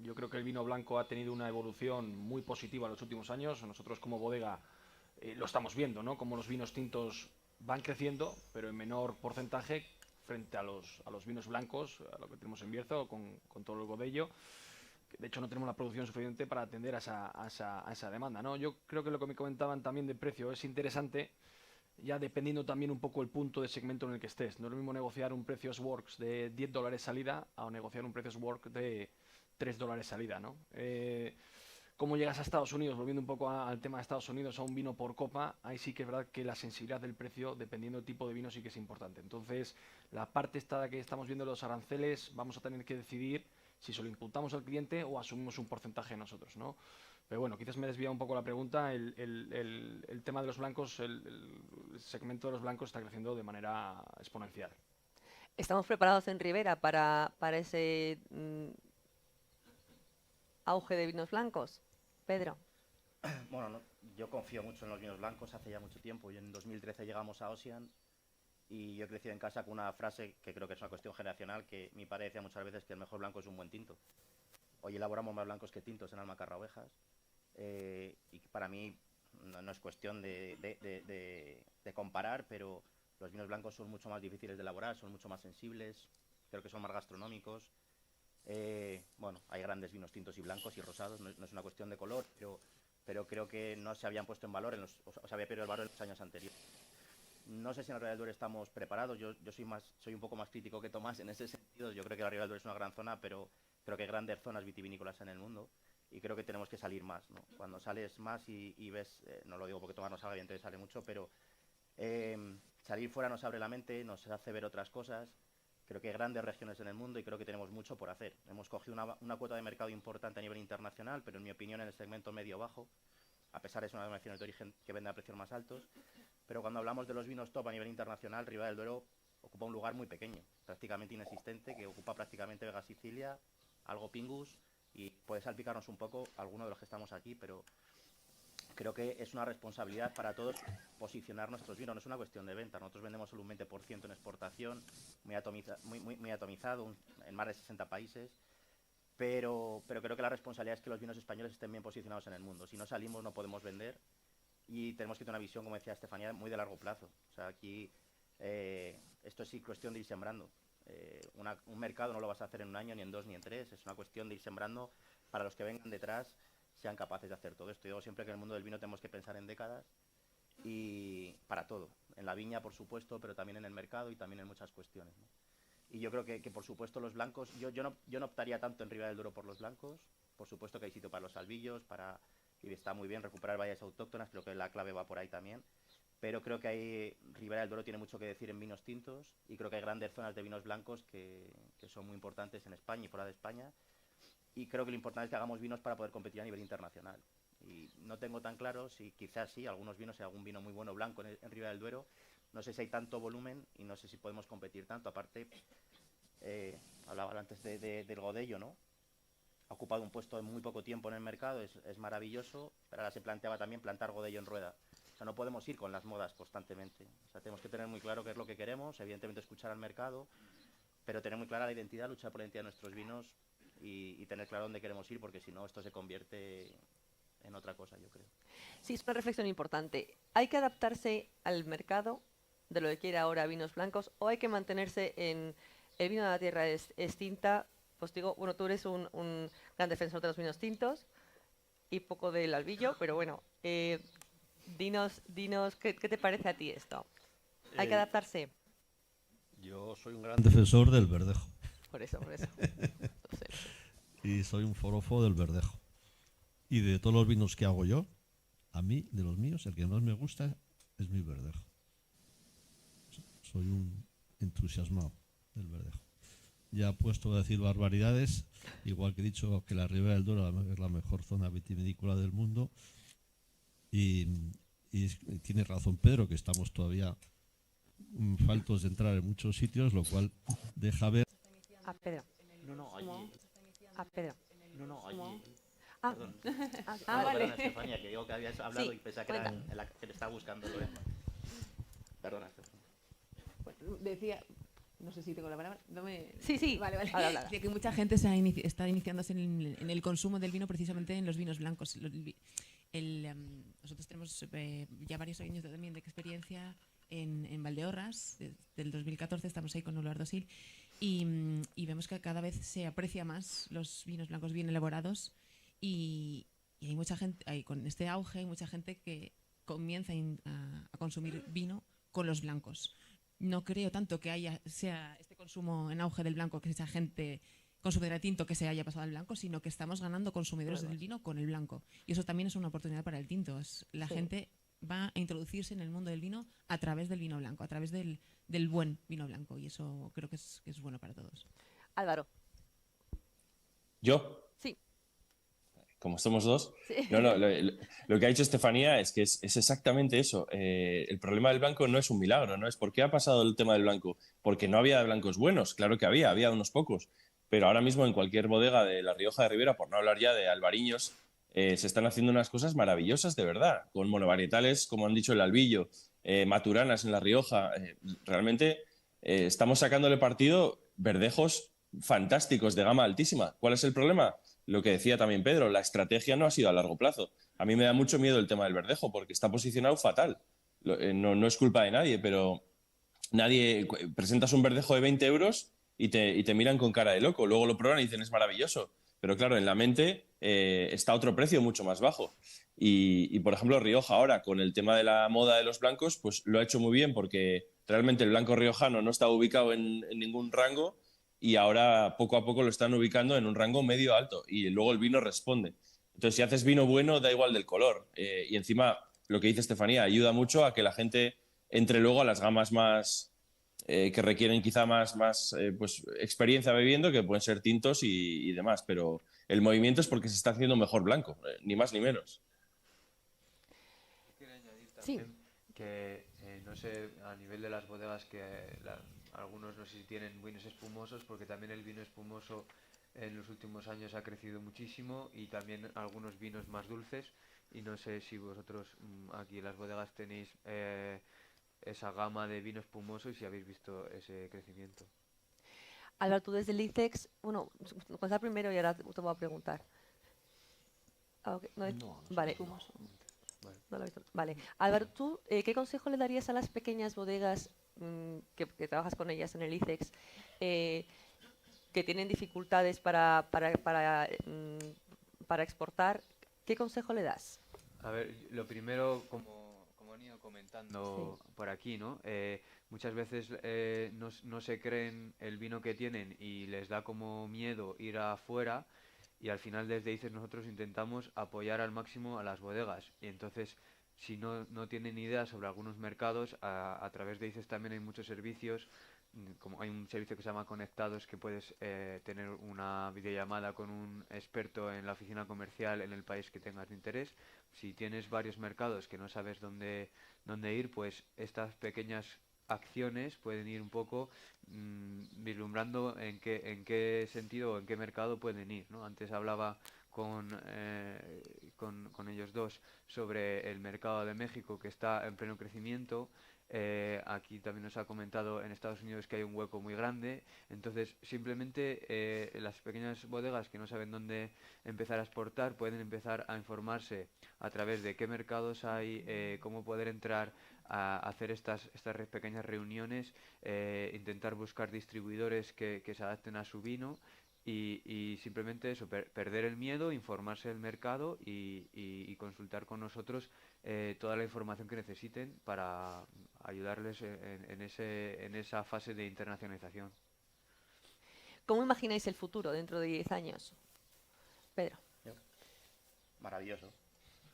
Yo creo que el vino blanco ha tenido una evolución muy positiva en los últimos años. Nosotros como bodega lo estamos viendo, ¿no? Como los vinos tintos van creciendo, pero en menor porcentaje frente a los vinos blancos, a lo que tenemos en Bierzo, con todo el Godello. De hecho, no tenemos la producción suficiente para atender a esa demanda, ¿no? Yo creo que lo que me comentaban también de precio es interesante, ya dependiendo también un poco el punto de segmento en el que estés. No es lo mismo negociar un precios works de $10 salida a negociar un precios work de $3 salida, ¿no? ¿Cómo llegas a Estados Unidos? Volviendo un poco al tema de Estados Unidos, a un vino por copa, ahí sí que es verdad que la sensibilidad del precio, dependiendo del tipo de vino, sí que es importante. Entonces, la parte esta que estamos viendo de los aranceles, vamos a tener que decidir si se lo imputamos al cliente o asumimos un porcentaje nosotros, ¿no? Pero bueno, quizás me desvía un poco la pregunta. El tema de los blancos, el segmento de los blancos está creciendo de manera exponencial.
¿Estamos preparados en Ribera para ese auge de vinos blancos? Pedro.
Bueno, yo confío mucho en los vinos blancos hace ya mucho tiempo. Y en 2013 llegamos a Ocean y yo he crecido en casa con una frase que creo que es una cuestión generacional, que mi padre decía muchas veces que el mejor blanco es un buen tinto. Hoy elaboramos más blancos que tintos en Alma Carra Ovejas y para mí no es cuestión de comparar, pero los vinos blancos son mucho más difíciles de elaborar, son mucho más sensibles, creo que son más gastronómicos. Bueno, hay grandes vinos tintos y blancos y rosados, no es una cuestión de color, pero creo que no se habían puesto en valor, o se había perdido el valor en los años anteriores. No sé si en la Ribera del Duero estamos preparados, yo soy un poco más crítico que Tomás en ese sentido. Yo creo que la Ribera del Duero es una gran zona, pero creo que hay grandes zonas vitivinícolas en el mundo y creo que tenemos que salir más, ¿no? Cuando sales más y ves, no lo digo porque Tomás no sabe, evidentemente sale mucho, pero salir fuera nos abre la mente, nos hace ver otras cosas. Creo que hay grandes regiones en el mundo y creo que tenemos mucho por hacer. Hemos cogido una cuota de mercado importante a nivel internacional, pero en mi opinión en el segmento medio-bajo, a pesar de ser una denominación de origen que vende a precios más altos. Pero cuando hablamos de los vinos top a nivel internacional, Ribera del Duero ocupa un lugar muy pequeño, prácticamente inexistente, que ocupa prácticamente Vega Sicilia, algo Pingus, y puede salpicarnos un poco alguno de los que estamos aquí, pero creo que es una responsabilidad para todos posicionar nuestros vinos. No es una cuestión de venta, nosotros vendemos solo un 20% en exportación, muy atomizado, en más de 60 países, pero creo que la responsabilidad es que los vinos españoles estén bien posicionados en el mundo. Si no salimos no podemos vender y tenemos que tener una visión, como decía Estefanía, muy de largo plazo. O sea, aquí esto es cuestión de ir sembrando. Un mercado no lo vas a hacer en un año, ni en 2, ni en 3, es una cuestión de ir sembrando para los que vengan detrás sean capaces de hacer todo esto. Yo digo siempre que en el mundo del vino tenemos que pensar en décadas y para todo, en la viña por supuesto, pero también en el mercado y también en muchas cuestiones, ¿no? Y yo creo que por supuesto los blancos, yo no optaría tanto en Ribera del Duero por los blancos, por supuesto que hay sitio para los albillos, y está muy bien recuperar vallas autóctonas, creo que la clave va por ahí también, pero creo que Ribera del Duero tiene mucho que decir en vinos tintos y creo que hay grandes zonas de vinos blancos que son muy importantes en España y fuera de España. Y creo que lo importante es que hagamos vinos para poder competir a nivel internacional. Y no tengo tan claro si quizás sí, algunos vinos, hay algún vino muy bueno blanco en Ribera del Duero. No sé si hay tanto volumen y no sé si podemos competir tanto. Aparte, hablaba antes del Godello, ¿no? Ha ocupado un puesto en muy poco tiempo en el mercado, es maravilloso, pero ahora se planteaba también plantar Godello en rueda. O sea, no podemos ir con las modas constantemente. O sea, tenemos que tener muy claro qué es lo que queremos, evidentemente escuchar al mercado, pero tener muy clara la identidad, luchar por la identidad de nuestros vinos y tener claro dónde queremos ir, porque si no, esto se convierte en otra cosa, yo creo.
Sí, es una reflexión importante. ¿Hay que adaptarse al mercado de lo que quiere ahora vinos blancos o hay que mantenerse en el vino de la tierra es tinta? Pues digo, bueno, tú eres un gran defensor de los vinos tintos y poco del albillo, pero bueno, dinos, ¿qué te parece a ti esto? ¿Hay que adaptarse?
Yo soy un gran defensor del verdejo.
Por eso. Lo sé.
Y soy un forofo del verdejo. Y de todos los vinos que hago yo, a mí, de los míos, el que más me gusta es mi verdejo. Soy un entusiasmado del verdejo. Ya puesto a decir barbaridades, igual que he dicho que la Ribera del Duero es la mejor zona vitivinícola del mundo. Y tiene razón Pedro, que estamos todavía faltos de entrar en muchos sitios, lo cual deja ver...
A Pedro.
No, allí.
A Pedro.
No, allí.
Ah,
Perdón.
vale.
Perdona, Estefanía, que digo que habías hablado
Sí,
y pensaba que era en la que te estaba buscando Lorena. Perdona, Estefanía.
Bueno, decía, no sé si tengo la palabra.
Sí.
Vale.
Habla.
De que mucha gente está iniciándose en el consumo del vino, precisamente en los vinos blancos. Nosotros tenemos ya varios años también de experiencia en Valdeorras. Desde el 2014 estamos ahí con Olvardosil y vemos que cada vez se aprecia más los vinos blancos bien elaborados y hay mucha gente, con este auge, hay mucha gente que comienza a consumir vino con los blancos. No creo tanto que sea este consumo en auge del blanco, que esa gente consumidora de tinto que se haya pasado al blanco, sino que estamos ganando consumidores del vino con el blanco. Y eso también es una oportunidad para el tinto. La gente va a introducirse en el mundo del vino a través del vino blanco, a través del buen vino blanco. Y eso creo que es bueno para todos.
Álvaro.
¿Yo?
Sí.
Como somos dos.
Sí.
No, lo que ha dicho Estefanía es que es exactamente eso. El problema del blanco no es un milagro, ¿no? Es ¿por qué ha pasado el tema del blanco? Porque no había blancos buenos, claro que había unos pocos. Pero ahora mismo en cualquier bodega de La Rioja de Ribera, por no hablar ya de albariños, se están haciendo unas cosas maravillosas de verdad, con monovarietales, como han dicho, el albillo, maturanas en La Rioja. Realmente estamos sacándole partido verdejos fantásticos de gama altísima. ¿Cuál es el problema? Lo que decía también Pedro, la estrategia no ha sido a largo plazo. A mí me da mucho miedo el tema del verdejo porque está posicionado fatal. No es culpa de nadie, pero presentas un verdejo de 20 euros y te miran con cara de loco. Luego lo prueban y dicen es maravilloso. Pero claro, en la mente está otro precio mucho más bajo. Y, por ejemplo, Rioja ahora, con el tema de la moda de los blancos, pues lo ha hecho muy bien porque realmente el blanco riojano no estaba ubicado en ningún rango y ahora poco a poco lo están ubicando en un rango medio alto y luego el vino responde. Entonces, si haces vino bueno, da igual del color. Y encima, lo que dice Estefanía, ayuda mucho a que la gente entre luego a las gamas más que requieren quizá más pues, experiencia bebiendo, que pueden ser tintos y demás, pero el movimiento es porque se está haciendo mejor blanco, ni más ni menos.
Quiero añadir también que, no sé, a nivel de las bodegas, que algunos no sé si tienen vinos espumosos, porque también el vino espumoso en los últimos años ha crecido muchísimo y también algunos vinos más dulces, y no sé si vosotros aquí en las bodegas tenéis esa gama de vino espumoso y si habéis visto ese crecimiento.
Álvaro, tú desde el ICEX, bueno, contestar primero y ahora te voy a preguntar. Okay, vale. No lo he visto. Vale. Álvaro, ¿tú qué consejo le darías a las pequeñas bodegas que trabajas con ellas en el ICEX que tienen dificultades para exportar? ¿Qué consejo le das?
A ver, lo primero, como han ido comentando por aquí, ¿no? Muchas veces no se creen el vino que tienen y les da como miedo ir afuera, y al final desde ICEX nosotros intentamos apoyar al máximo a las bodegas, y entonces si no tienen idea sobre algunos mercados, a través de ICEX también hay muchos servicios, como hay un servicio que se llama Conectados, que puedes tener una videollamada con un experto en la oficina comercial en el país que tengas de interés. Si tienes varios mercados que no sabes dónde ir, pues estas pequeñas acciones pueden ir un poco vislumbrando en qué sentido o en qué mercado pueden ir, ¿no? Antes hablaba con ellos dos sobre el mercado de México, que está en pleno crecimiento. Aquí también nos ha comentado en Estados Unidos que hay un hueco muy grande. Entonces, simplemente las pequeñas bodegas que no saben dónde empezar a exportar pueden empezar a informarse a través de qué mercados hay, cómo poder entrar a hacer estas pequeñas reuniones, intentar buscar distribuidores que se adapten a su vino y simplemente eso, perder el miedo, informarse del mercado y consultar con nosotros toda la información que necesiten para ayudarles en esa fase de internacionalización.
¿Cómo imagináis el futuro dentro de 10 años? Pedro.
Maravilloso.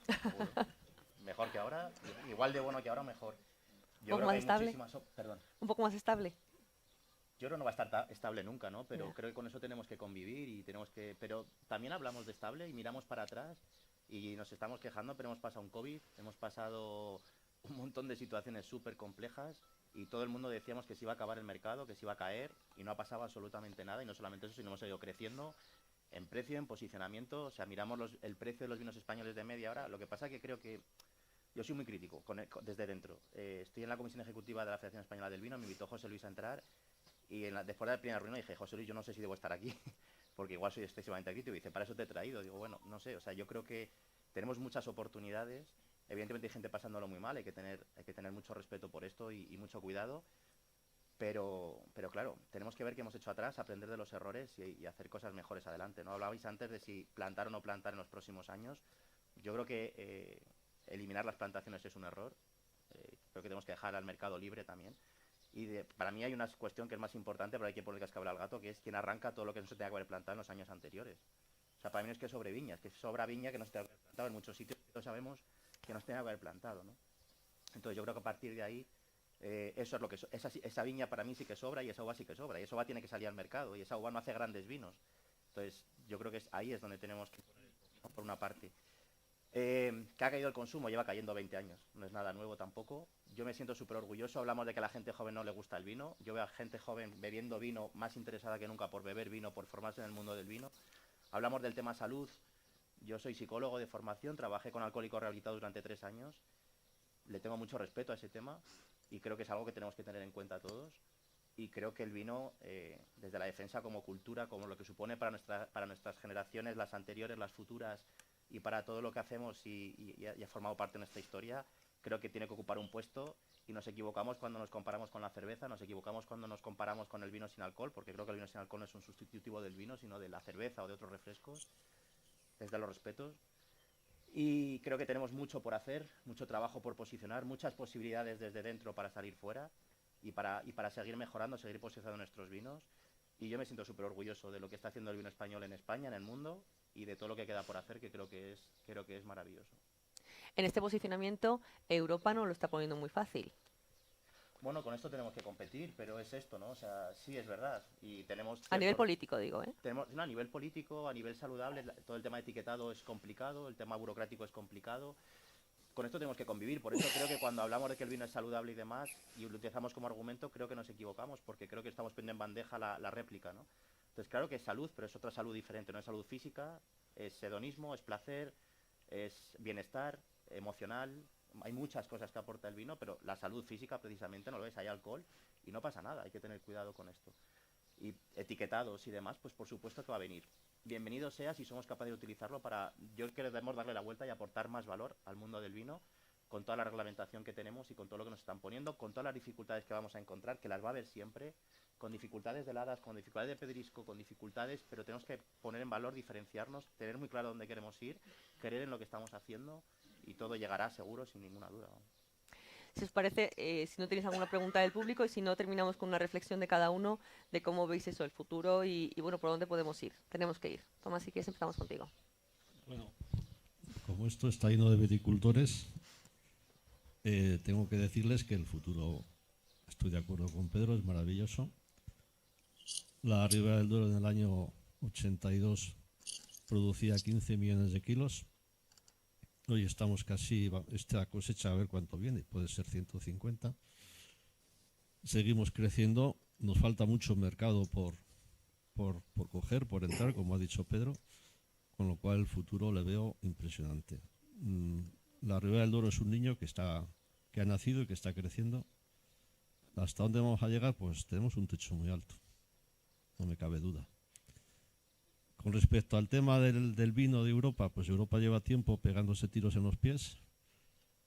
Seguro. Mejor que ahora, igual de bueno que ahora, mejor.
¿Un poco más estable?
Perdón.
¿Un poco más estable?
Yo creo que no va a estar estable nunca, ¿no? Pero creo que con eso tenemos que convivir y tenemos que... Pero también hablamos de estable y miramos para atrás y nos estamos quejando, pero hemos pasado un COVID, hemos pasado un montón de situaciones súper complejas y todo el mundo decíamos que se iba a acabar el mercado, que se iba a caer y no ha pasado absolutamente nada y no solamente eso, sino hemos ido creciendo en precio, en posicionamiento, o sea, miramos el precio de los vinos españoles de media hora. Lo que pasa que creo que yo soy muy crítico desde dentro. Estoy en la comisión ejecutiva de la Federación Española del Vino, me invitó José Luis a entrar y después de la primera reunión dije, José Luis, yo no sé si debo estar aquí, porque igual soy excesivamente crítico. Y dice, para eso te he traído. Digo, bueno, no sé, o sea, yo creo que tenemos muchas oportunidades. Evidentemente hay gente pasándolo muy mal, hay que tener mucho respeto por esto y mucho cuidado. Pero claro, tenemos que ver qué hemos hecho atrás, aprender de los errores y hacer cosas mejores adelante, ¿no? Hablabais antes de si plantar o no plantar en los próximos años. Yo creo que eliminar las plantaciones es un error. Creo que tenemos que dejar al mercado libre también. Y para mí hay una cuestión que es más importante, pero hay que poner cascabel al gato, que es quien arranca todo lo que no se tenga que haber plantado en los años anteriores. O sea, para mí no es que sobre viñas, que sobra viña que no se tenga que haber plantado en muchos sitios, todos sabemos que no se tenga que haber plantado, ¿no? Entonces yo creo que a partir de ahí, eso es lo que esa viña para mí sí que sobra y esa uva sí que sobra, y esa uva tiene que salir al mercado, y esa uva no hace grandes vinos. Entonces yo creo que ahí es donde tenemos que poner, ¿no? Por una parte. Que ha caído el consumo, lleva cayendo 20 años, no es nada nuevo tampoco. Yo me siento súper orgulloso, hablamos de que a la gente joven no le gusta el vino, yo veo a gente joven bebiendo vino más interesada que nunca por beber vino, por formarse en el mundo del vino. Hablamos del tema salud, yo soy psicólogo de formación, trabajé con alcohólicos rehabilitados durante 3 años, le tengo mucho respeto a ese tema y creo que es algo que tenemos que tener en cuenta todos. Y creo que el vino, desde la defensa como cultura, como lo que supone para nuestras generaciones, las anteriores, las futuras, y para todo lo que hacemos y ha formado parte de nuestra historia, creo que tiene que ocupar un puesto y nos equivocamos cuando nos comparamos con la cerveza, nos equivocamos cuando nos comparamos con el vino sin alcohol, porque creo que el vino sin alcohol no es un sustitutivo del vino, sino de la cerveza o de otros refrescos, desde los respetos. Y creo que tenemos mucho por hacer, mucho trabajo por posicionar, muchas posibilidades desde dentro para salir fuera y para seguir mejorando, seguir posicionando nuestros vinos. Y yo me siento súper orgulloso de lo que está haciendo el vino español en España, en el mundo, y de todo lo que queda por hacer, que creo que es maravilloso.
En este posicionamiento, Europa no lo está poniendo muy fácil.
Bueno, con esto tenemos que competir, pero es esto, ¿no? O sea, sí es verdad. Y tenemos
A nivel político, digo, ¿eh?
No, a nivel político, a nivel saludable, todo el tema de etiquetado es complicado, el tema burocrático es complicado. Con esto tenemos que convivir, por eso creo que cuando hablamos de que el vino es saludable y demás, y lo utilizamos como argumento, creo que nos equivocamos, porque creo que estamos poniendo en bandeja la réplica, ¿no? Entonces, claro que es salud, pero es otra salud diferente, no es salud física, es hedonismo, es placer, es bienestar emocional. Hay muchas cosas que aporta el vino, pero la salud física precisamente no lo es, hay alcohol y no pasa nada, hay que tener cuidado con esto. Y etiquetados y demás, pues por supuesto que va a venir. Bienvenido sea si somos capaces de utilizarlo para... Yo creo que debemos darle la vuelta y aportar más valor al mundo del vino con toda la reglamentación que tenemos y con todo lo que nos están poniendo, con todas las dificultades que vamos a encontrar, que las va a haber siempre, con dificultades de heladas, con dificultades de pedrisco, con dificultades, pero tenemos que poner en valor, diferenciarnos, tener muy claro dónde queremos ir, creer en lo que estamos haciendo y todo llegará seguro, sin ninguna duda.
Si os parece, si no tenéis alguna pregunta del público y si no, terminamos con una reflexión de cada uno de cómo veis eso, el futuro y bueno, por dónde podemos ir. Tenemos que ir. Tomás, si quieres, empezamos contigo.
Bueno, como esto está lleno de viticultores, tengo que decirles que el futuro, estoy de acuerdo con Pedro, es maravilloso. La Ribera del Duero en el año 82 producía 15 millones de kilos. Hoy estamos casi, esta cosecha a ver cuánto viene, puede ser 150. Seguimos creciendo, nos falta mucho mercado por coger, por entrar, como ha dicho Pedro, con lo cual el futuro le veo impresionante. La Ribera del Duero es un niño que ha nacido y que está creciendo ¿Hasta dónde vamos a llegar? Pues tenemos un techo muy alto, no me cabe duda. Con respecto al tema del vino de Europa, pues Europa lleva tiempo pegándose tiros en los pies.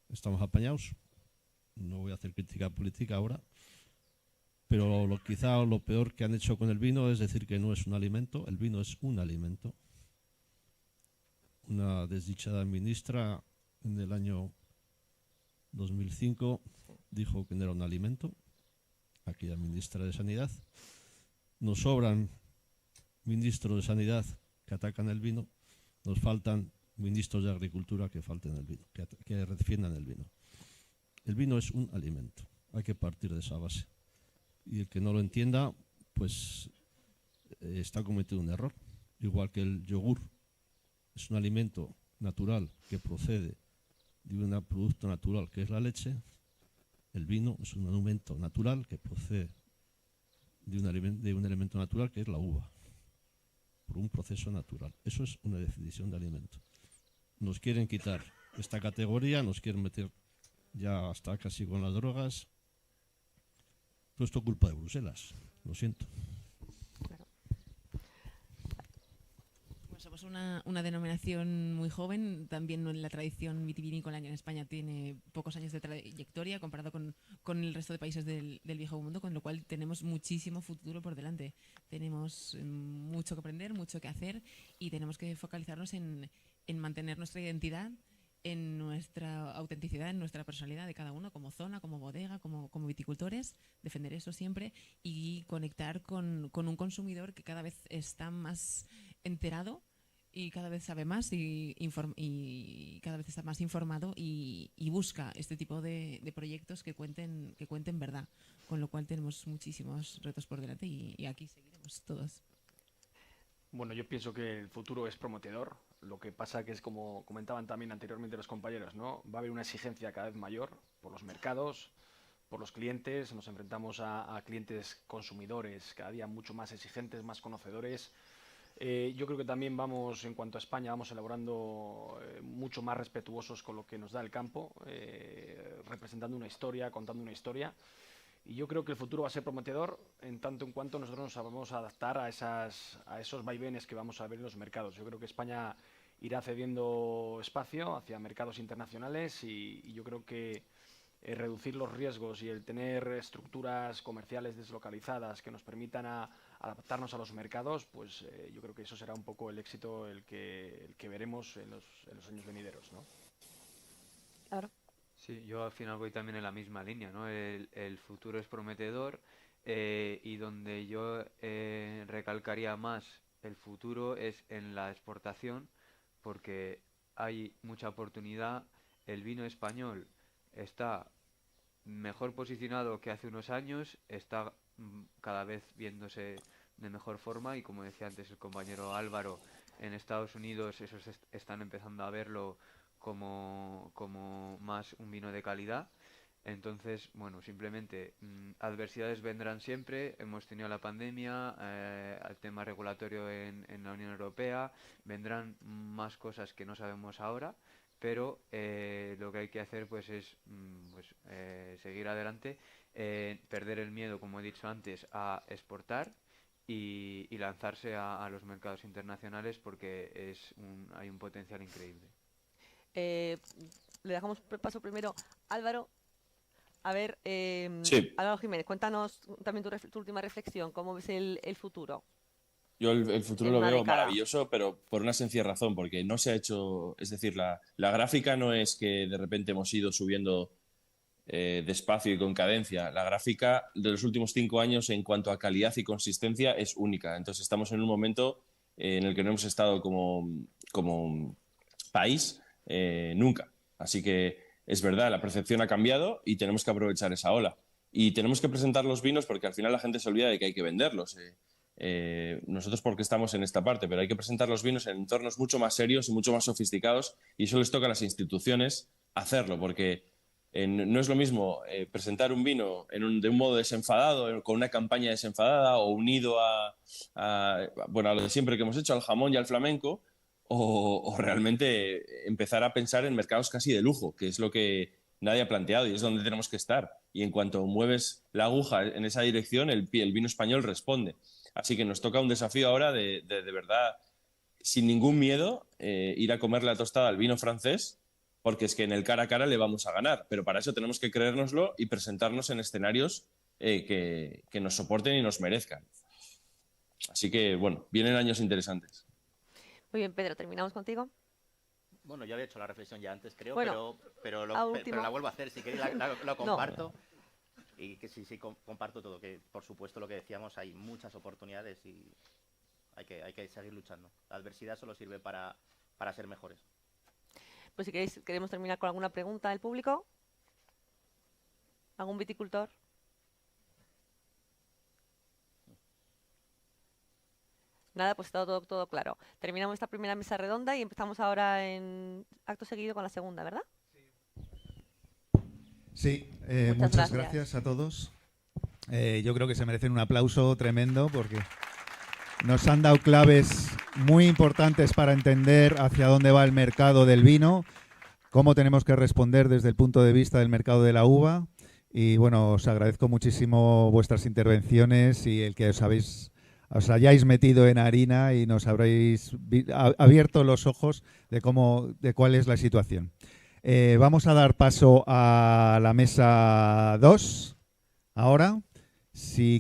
Estamos apañados. No voy a hacer crítica política ahora. Pero quizá lo peor que han hecho con el vino es decir que no es un alimento. El vino es un alimento. Una desdichada ministra en el año 2005 dijo que no era un alimento. Aquella ministra de Sanidad. Nos sobran ministros de Sanidad que atacan el vino. Nos faltan ministros de Agricultura que falten el vino, que defiendan el vino. El vino es un alimento. Hay que partir de esa base. Y el que no lo entienda, pues está cometiendo un error. Igual que el yogur es un alimento natural que procede de un producto natural que es la leche, el vino es un alimento natural que procede de un elemento natural que es la uva, por un proceso natural. Eso es una definición de alimento. Nos quieren quitar esta categoría, nos quieren meter ya hasta casi con las drogas. Todo esto es culpa de Bruselas, lo siento.
Somos una denominación muy joven, también la tradición vitivinícola en España tiene pocos años de trayectoria comparado con el resto de países del viejo mundo, con lo cual tenemos muchísimo futuro por delante. Tenemos mucho que aprender, mucho que hacer y tenemos que focalizarnos en mantener nuestra identidad, en nuestra autenticidad, en nuestra personalidad de cada uno, como zona, como bodega, como viticultores, defender eso siempre y conectar con un consumidor que cada vez está más enterado y cada vez sabe más y cada vez está más informado y busca este tipo de proyectos que cuenten verdad, con lo cual tenemos muchísimos retos por delante y aquí seguiremos todos.
Bueno, yo pienso que el futuro es prometedor. Lo que pasa que es como comentaban también anteriormente los compañeros, ¿no? Va a haber una exigencia cada vez mayor por los mercados, por los clientes. Nos enfrentamos a clientes consumidores cada día mucho más exigentes, más conocedores. Yo creo que también vamos, en cuanto a España, vamos elaborando mucho más respetuosos con lo que nos da el campo, representando una historia, contando una historia. Y yo creo que el futuro va a ser prometedor en tanto en cuanto nosotros nos sabemos adaptar a esos vaivenes que vamos a ver en los mercados. Yo creo que España irá cediendo espacio hacia mercados internacionales y yo creo que reducir los riesgos y el tener estructuras comerciales deslocalizadas que nos permitan adaptarnos a los mercados, pues yo creo que eso será un poco el éxito el que veremos en los años venideros, ¿no?
Claro.
Sí, yo al final voy también en la misma línea, ¿no? El futuro es prometedor y donde yo recalcaría más el futuro es en la exportación porque hay mucha oportunidad. El vino español está mejor posicionado que hace unos años, está cada vez viéndose de mejor forma y como decía antes el compañero Álvaro, en Estados Unidos esos están empezando a verlo como más un vino de calidad. Entonces, bueno, simplemente adversidades vendrán siempre. Hemos tenido la pandemia, el tema regulatorio en la Unión Europea, vendrán más cosas que no sabemos ahora, pero lo que hay que hacer pues es seguir adelante, perder el miedo, como he dicho antes, a exportar y lanzarse a los mercados internacionales porque hay un potencial increíble.
Le dejamos paso primero a Álvaro. A ver,
Sí.
Álvaro Jiménez, cuéntanos también tu última reflexión. ¿Cómo ves el futuro?
Yo el futuro
En
lo
una
veo
década.
maravilloso, pero por una sencilla razón, porque no se ha hecho, es decir, la gráfica no es que de repente hemos ido subiendo despacio y con cadencia. La gráfica de los últimos 5 años en cuanto a calidad y consistencia es única. Entonces estamos en un momento en el que no hemos estado como país nunca. Así que es verdad, la percepción ha cambiado y tenemos que aprovechar esa ola. Y tenemos que presentar los vinos porque al final la gente se olvida de que hay que venderlos. Nosotros porque estamos en esta parte, pero hay que presentar los vinos en entornos mucho más serios y mucho más sofisticados y eso les toca a las instituciones hacerlo, porque no es lo mismo presentar un vino de un modo desenfadado, con una campaña desenfadada o unido a lo de siempre que hemos hecho, al jamón y al flamenco, o realmente empezar a pensar en mercados casi de lujo, que es lo que nadie ha planteado y es donde tenemos que estar. Y en cuanto mueves la aguja en esa dirección, el vino español responde. Así que nos toca un desafío ahora de verdad, sin ningún miedo, ir a comer la tostada al vino francés, porque es que en el cara a cara le vamos a ganar. Pero para eso tenemos que creérnoslo y presentarnos en escenarios que nos soporten y nos merezcan. Así que, bueno, vienen años interesantes.
Muy bien, Pedro, terminamos contigo.
Bueno, yo había hecho la reflexión ya antes, creo,
Bueno,
pero
último.
la vuelvo a hacer. Si queréis, lo comparto. Y que sí, comparto todo. Que por supuesto lo que decíamos, hay muchas oportunidades y hay que seguir luchando. La adversidad solo sirve para ser mejores.
Pues si queréis, queremos terminar con alguna pregunta del público. ¿Algún viticultor? Nada, pues está todo claro. Terminamos esta primera mesa redonda y empezamos ahora en acto seguido con la segunda, ¿verdad?
Sí,
Muchas
muchas
gracias.
gracias a todos. Yo creo que se merecen un aplauso tremendo porque nos han dado claves muy importantes para entender hacia dónde va el mercado del vino, cómo tenemos que responder desde el punto de vista del mercado de la uva. Y bueno, os agradezco muchísimo vuestras intervenciones y el que os hayáis metido en harina y nos habréis abierto los ojos de cuál es la situación. Vamos a dar paso a la mesa 2 ahora. Si